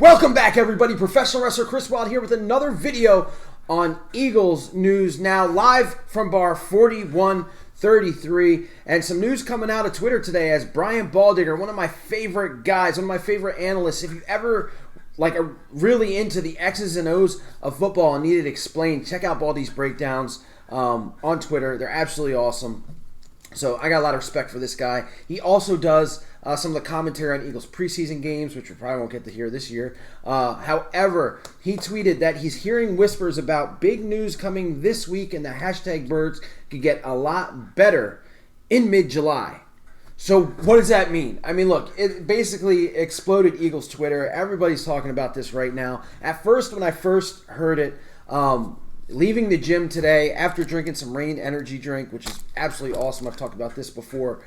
Welcome back, everybody. Professional wrestler Chris Wild here with another video on Eagles news, now live from bar 4133. And some news coming out of Twitter today as Brian Baldinger, one of my favorite guys, one of my favorite analysts. If you ever are really into the X's and O's of football and need it explained, check out Baldy's breakdowns on Twitter. They're absolutely awesome. So I got a lot of respect for this guy. He also does some of the commentary on Eagles preseason games, which we probably won't get to hear this year. However, he tweeted that he's hearing whispers about big news coming this week and the hashtag birds could get a lot better in mid-July. So what does that mean? I mean, look, it basically exploded Eagles Twitter. Everybody's talking about this right now. At first, when I first heard it, leaving the gym today after drinking some Rain energy drink, which is absolutely awesome. I've talked about this before.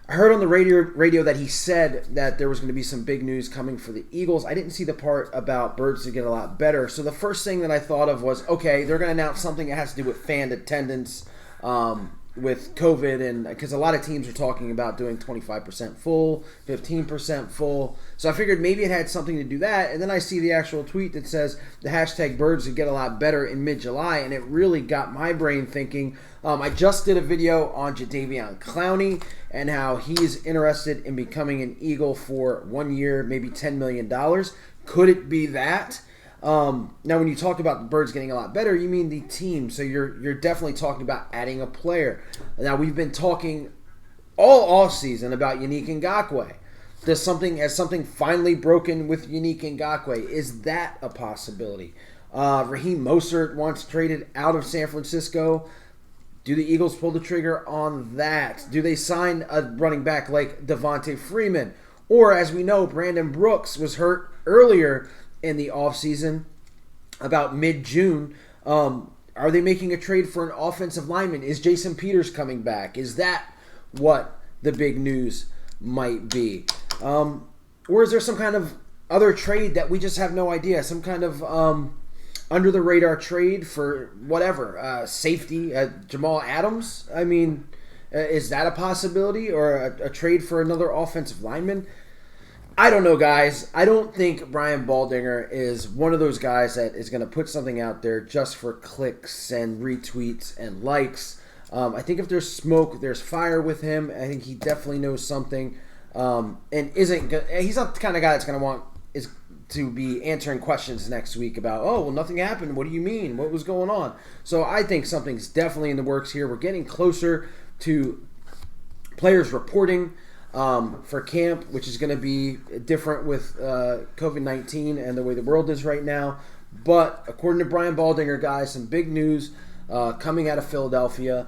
I heard on the radio that he said that there was going to be some big news coming for the Eagles. I didn't see the part about birds to get a lot better. So the first thing that I thought of was, okay, they're going to announce something that has to do with fan attendance with COVID, and because a lot of teams are talking about doing 25% full, 15% full. So I figured maybe it had something to do that. And then I see the actual tweet that says the hashtag birds would get a lot better in mid-July, and it really got my brain thinking. I just did a video on Jadeveon Clowney and how he's interested in becoming an Eagle for 1 year, maybe $10 million. Could it be that? Now, when you talk about the birds getting a lot better, you mean the team. So you're definitely talking about adding a player. Now, we've been talking all offseason about Yannick Ngakoue. Has something finally broken with Yannick Ngakoue? Is that a possibility? Raheem Mostert wants traded out of San Francisco. Do the Eagles pull the trigger on that? Do they sign a running back like Devontae Freeman? Or, as we know, Brandon Brooks was hurt earlier in the offseason, about mid-June. Are they making a trade for an offensive lineman? Is Jason Peters coming back? Is that what the big news might be? Or is there some kind of other trade that we just have no idea? Some kind of under-the-radar trade for whatever, safety, Jamal Adams? I mean, is that a possibility? Or a trade for another offensive lineman? I don't know, guys. I don't think Brian Baldinger is one of those guys that is going to put something out there just for clicks and retweets and likes. I think if there's smoke, there's fire with him. I think he definitely knows something, and he's not the kind of guy that's going to want to be answering questions next week about, oh, well, nothing happened. What do you mean? What was going on? So I think something's definitely in the works here. We're getting closer to players reporting for camp, which is going to be different with COVID-19 and the way the world is right now. But according to Brian Baldinger, guys, some big news coming out of Philadelphia.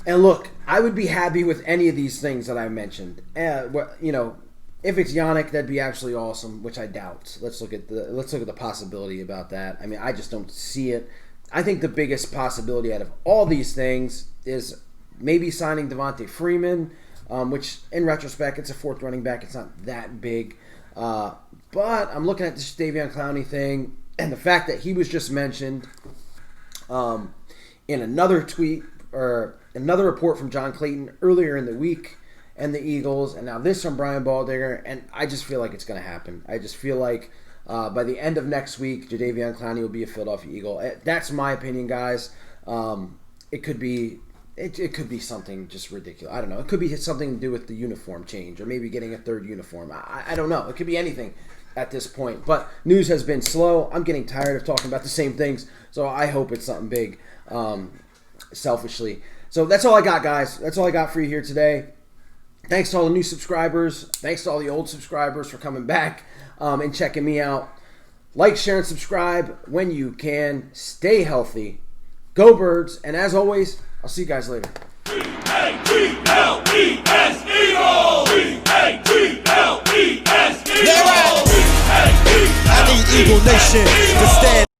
And look, I would be happy with any of these things that I mentioned. If it's Yannick, that'd be absolutely awesome, which I doubt. Let's look at the possibility about that. I mean, I just don't see it. I think the biggest possibility out of all these things is maybe signing Devontae Freeman, which in retrospect, it's a fourth running back. It's not that big. But I'm looking at this Jadeveon Clowney thing, and the fact that he was just mentioned in another tweet or another report from John Clayton earlier in the week, and the Eagles, and now this from Brian Baldinger, and I just feel like it's going to happen. I just feel like by the end of next week, Jadeveon Clowney will be a Philadelphia Eagle. That's my opinion, guys. It could be something just ridiculous. I don't know. It could be something to do with the uniform change, or maybe getting a third uniform. I don't know. It could be anything at this point. But news has been slow. I'm getting tired of talking about the same things, so I hope it's something big, selfishly. So that's all I got, guys. That's all I got for you here today. Thanks to all the new subscribers. Thanks to all the old subscribers for coming back and checking me out. Like, share, and subscribe when you can. Stay healthy. Go Birds. And as always, I'll see you guys later. E-A-G-L-E-S Eagles! E-A-G-L-E-S Eagles! I need Eagle Nation to stand.